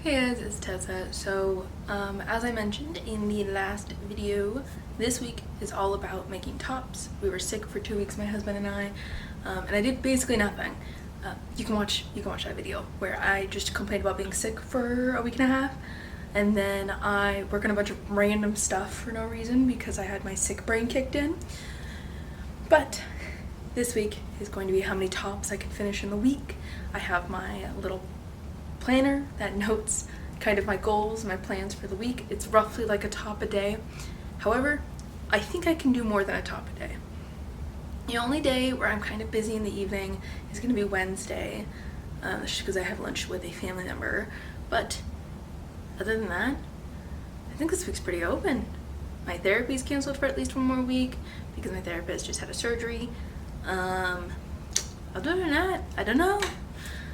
Hey guys, it's Tessa. So, as I mentioned in the last video, this week is all about making tops. We were sick for 2 weeks, my husband and I did basically nothing. You can watch that video where I just complained about being sick for a week and a half, and then I work on a bunch of random stuff for no reason because I had my sick brain kicked in. But this week is going to be how many tops I can finish in the week. I have my little planner that notes kind of my goals, my plans for the week. It's roughly like a top a day. However, I think I can do more than a top a day. The only day where I'm kind of busy in the evening is going to be Wednesday, just because I have lunch with a family member. But other than that, I think this week's pretty open. My therapy's canceled for at least one more week because my therapist just had a surgery. Other than that, I don't know.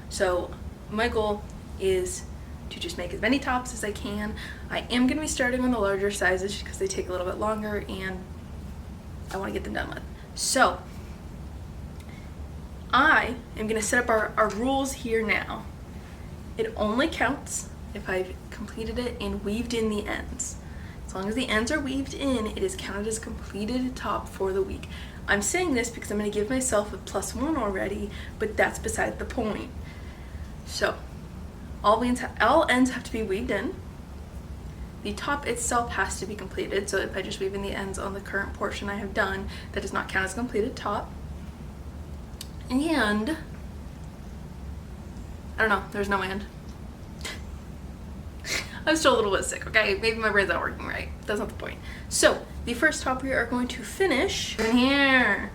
So my goal is to just make as many tops as I can. I am going to be starting on the larger sizes because they take a little bit longer and I want to get them done with. So I am going to set up our rules here now. It only counts if I've completed it and weaved in the ends. As long as the ends are weaved in, it is counted as completed top for the week. I'm saying this because I'm going to give myself a +1 already, but that's beside the point. So all ends have to be weaved in. The top itself has to be completed, so if I just weave in the ends on the current portion I have done, that does not count as a completed top. And I don't know, there's no and. I'm still a little bit sick, okay? Maybe my brain's not working right. That's not the point. So the first top we are going to finish in here.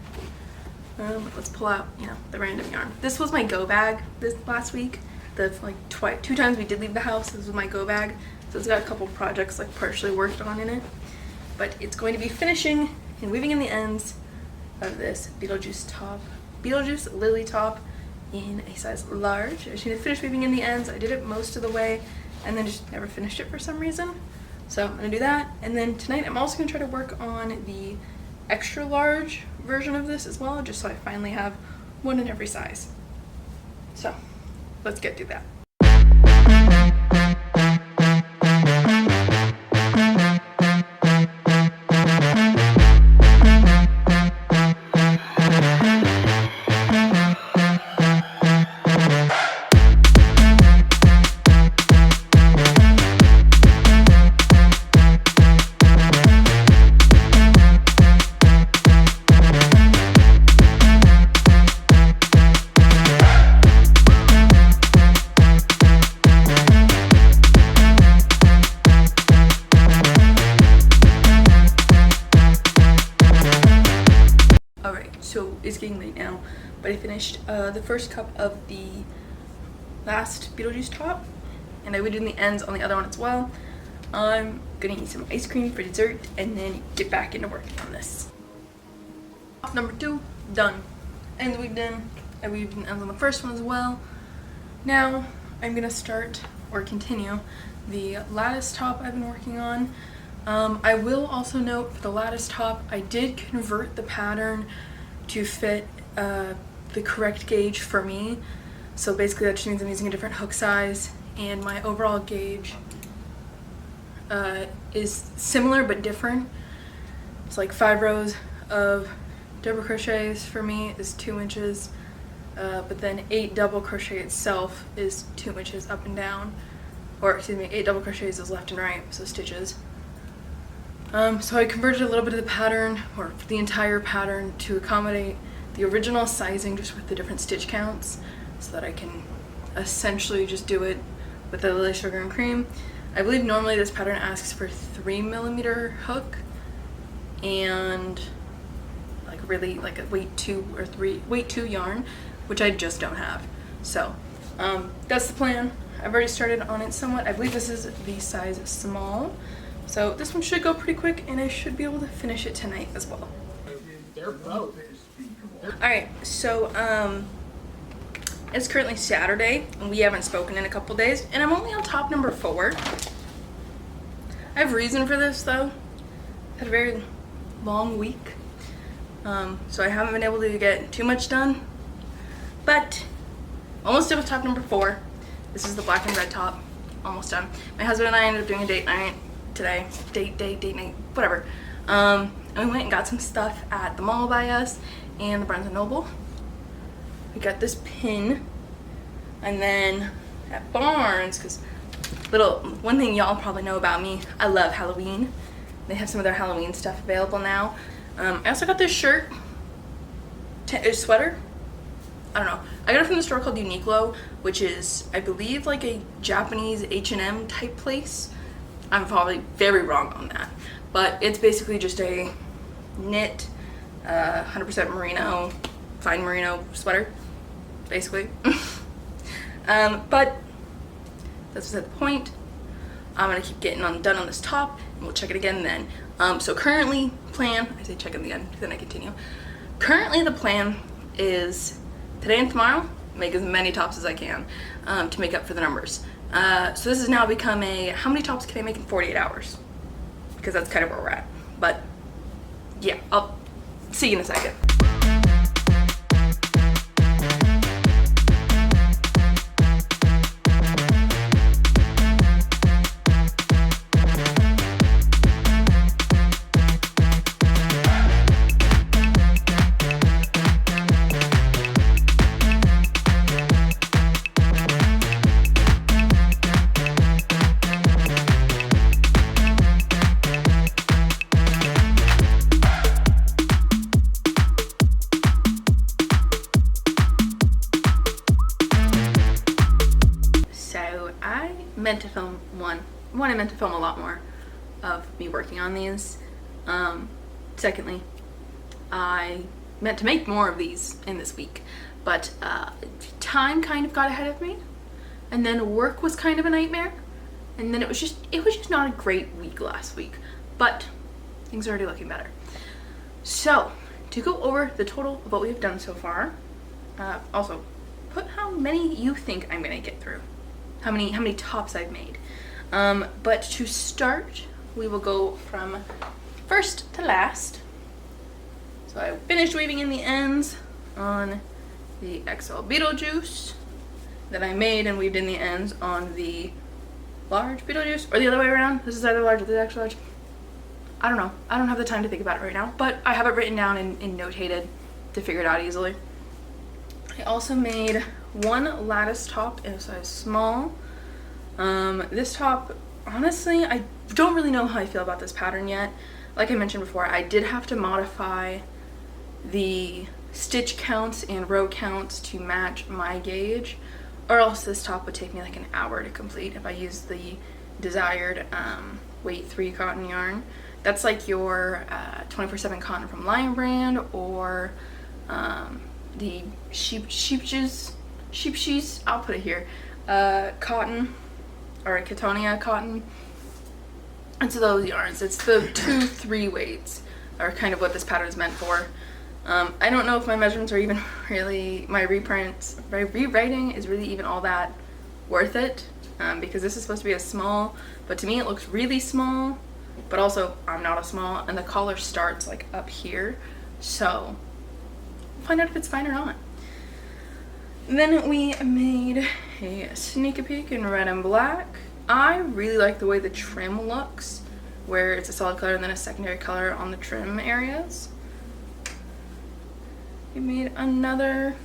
Let's pull out, the random yarn. This was my go bag this last week. Two times we did leave the house. This was my go bag. So it's got a couple projects partially worked on in it. But it's going to be finishing and weaving in the ends of this Beetlejuice Lily top in a size large. I just need to finish weaving in the ends. I did it most of the way and then just never finished it for some reason. So I'm gonna do that. And then tonight I'm also gonna try to work on the extra large version of this as well, just so I finally have one in every size. So let's get to that. So it's getting late now, but I finished the first cup of the last Beetlejuice top, and I would do the ends on the other one as well. I'm gonna eat some ice cream for dessert and then get back into working on this. Top number 2, done. Ends weaved in. I weaved in ends on the first one as well. Now I'm gonna start or continue the lattice top I've been working on. I will also note for the lattice top, I did convert the pattern to fit the correct gauge for me. So basically that just means I'm using a different hook size, and my overall gauge is similar but different. It's like 5 rows of double crochets for me is 2 inches, but then 8 double crochet itself is 2 inches up and down, or excuse me, 8 double crochets is left and right, so stitches. So I converted a little bit of the pattern, or the entire pattern, to accommodate the original sizing just with the different stitch counts, so that I can essentially just do it with the Lily Sugar and Cream. I believe normally this pattern asks for 3mm hook and really a weight 2 yarn, which I just don't have. So that's the plan. I've already started on it somewhat. I believe this is the size small. So this one should go pretty quick, and I should be able to finish it tonight as well. They're both. Alright, so it's currently Saturday, and we haven't spoken in a couple days, and I'm only on top number 4. I have reason for this though. I had a very long week, so I haven't been able to get too much done, but almost done with top number 4. This is the black and red top. almost done. My husband and I ended up doing a date night today. Date night, whatever. And we went and got some stuff at the mall by us and the Barnes & Noble. We got this pin, and then at Barnes, because one thing y'all probably know about me, I love Halloween. They have some of their Halloween stuff available now. I also got this shirt, sweater. I don't know. I got it from the store called Uniqlo, which is, I believe, like a Japanese H&M type place. I'm probably very wrong on that. But it's basically just a knit, 100% merino, fine merino sweater, basically. But that's beside the point. I'm gonna keep getting done on this top, and we'll check it again then. So currently, I say check in the end, then I continue. Currently the plan is today and tomorrow, make as many tops as I can to make up for the numbers. So this has now become how many tops can I make in 48 hours? Because that's kind of where we're at. But yeah, I'll see you in a second. Meant to film I meant to film a lot more of me working on these. Secondly, I meant to make more of these in this week, but time kind of got ahead of me, and then work was kind of a nightmare, and then it was just not a great week last week, but things are already looking better. So to go over the total of what we have done so far, also put how many you think I'm gonna get through. How many tops I've made. But to start, we will go from first to last. So I finished weaving in the ends on the XL Beetlejuice that I made and weaved in the ends on the large Beetlejuice, or the other way around. This is either large or the extra large. I don't know. I don't have the time to think about it right now, but I have it written down and notated to figure it out easily. I also made one lattice top in a size small. This top, honestly, I don't really know how I feel about this pattern yet. Like I mentioned before, I did have to modify the stitch counts and row counts to match my gauge, or else this top would take me like an hour to complete if I used the desired weight 3 cotton yarn. That's like your 24/7 cotton from Lion Brand, or the sheepshees, I'll put it here, cotton, or Cattonia cotton. It's those yarns. It's the 2-3 weights are kind of what this pattern is meant for. I don't know if my measurements are even really, my rewriting is really even all that worth it, because this is supposed to be a small, but to me it looks really small, but also I'm not a small, and the collar starts like up here, so we'll find out if it's fine or not. And then we made a sneak peek in red and black. I really like the way the trim looks, where it's a solid color and then a secondary color on the trim areas. We made another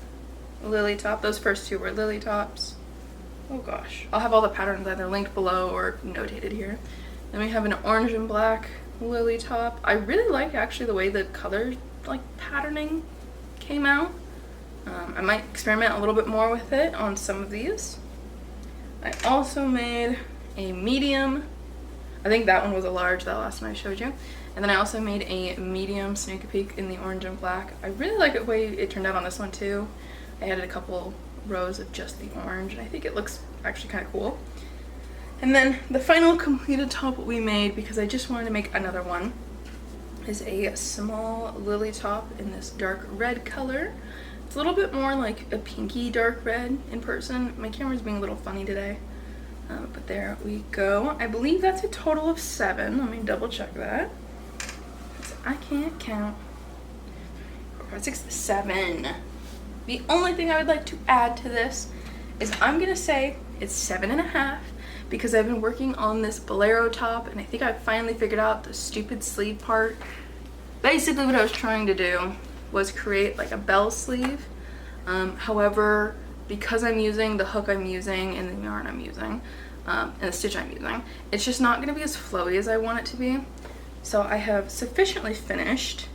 lily top. Those first two were lily tops. Oh gosh. I'll have all the patterns either linked below or notated here. Then we have an orange and black lily top. I really like actually the way the color like patterning came out. I might experiment a little bit more with it on some of these. I also made a medium. I think that one was a large, that last one I showed you. And then I also made a medium sneak peek in the orange and black. I really like the way it turned out on this one too. I added a couple rows of just the orange, and I think it looks actually kind of cool. And then the final completed top we made, because I just wanted to make another one, is a small lily top in this dark red color. It's a little bit more like a pinky dark red in person. My camera's being a little funny today. But there we go. I believe that's a total of 7. Let me double check that. I can't count. 4, 5, 6, 7. The only thing I would like to add to this is I'm gonna say it's 7.5, because I've been working on this bolero top, and I think I finally figured out the stupid sleeve part. Basically what I was trying to do was create like a bell sleeve. However, because I'm using the hook I'm using and the yarn I'm using, and the stitch I'm using, it's just not going to be as flowy as I want it to be. So I have sufficiently finished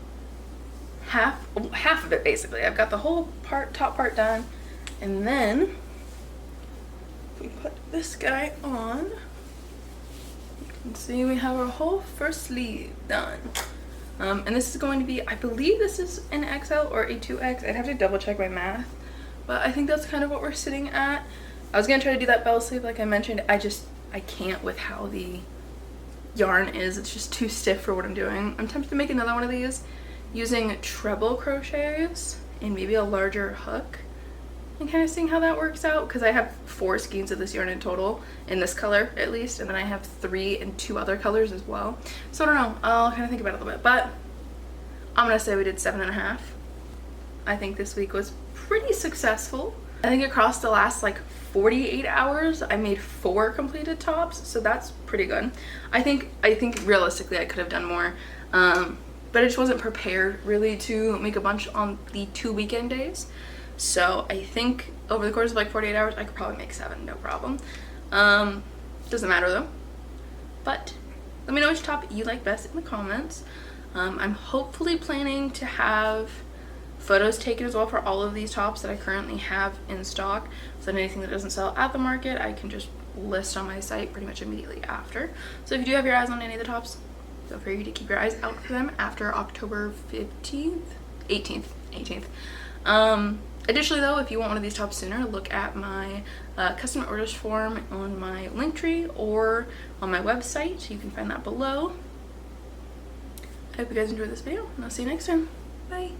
half of it basically. I've got the whole top part done, and then we put this guy on. You can see we have our whole first sleeve done. And this is going to be, I believe this is an XL or a 2X. I'd have to double check my math, but I think that's kind of what we're sitting at. I was gonna try to do that bell sleeve like I mentioned. I can't with how the yarn is. It's just too stiff for what I'm doing. I'm tempted to make another one of these using treble crochets and maybe a larger hook, and kind of seeing how that works out, because I have 4 skeins of this yarn in total, in this color at least, and then I have 3 in 2 other colors as well. So I don't know, I'll kind of think about it a little bit, but I'm gonna say we did 7.5. I think this week was pretty successful. I think across the last like 48 hours I made 4 completed tops, so that's pretty good. I think realistically I could have done more, but I just wasn't prepared really to make a bunch on the 2 weekend days. So I think over the course of like 48 hours I could probably make 7, no problem. Doesn't matter though. But let me know which top you like best in the comments. I'm hopefully planning to have photos taken as well for all of these tops that I currently have in stock, so that anything that doesn't sell at the market I can just list on my site pretty much immediately after. So if you do have your eyes on any of the tops, feel free to keep your eyes out for them after October 18th. Additionally though, if you want one of these tops sooner, look at my custom orders form on my Linktree or on my website. You can find that below. I hope you guys enjoyed this video, and I'll see you next time. Bye!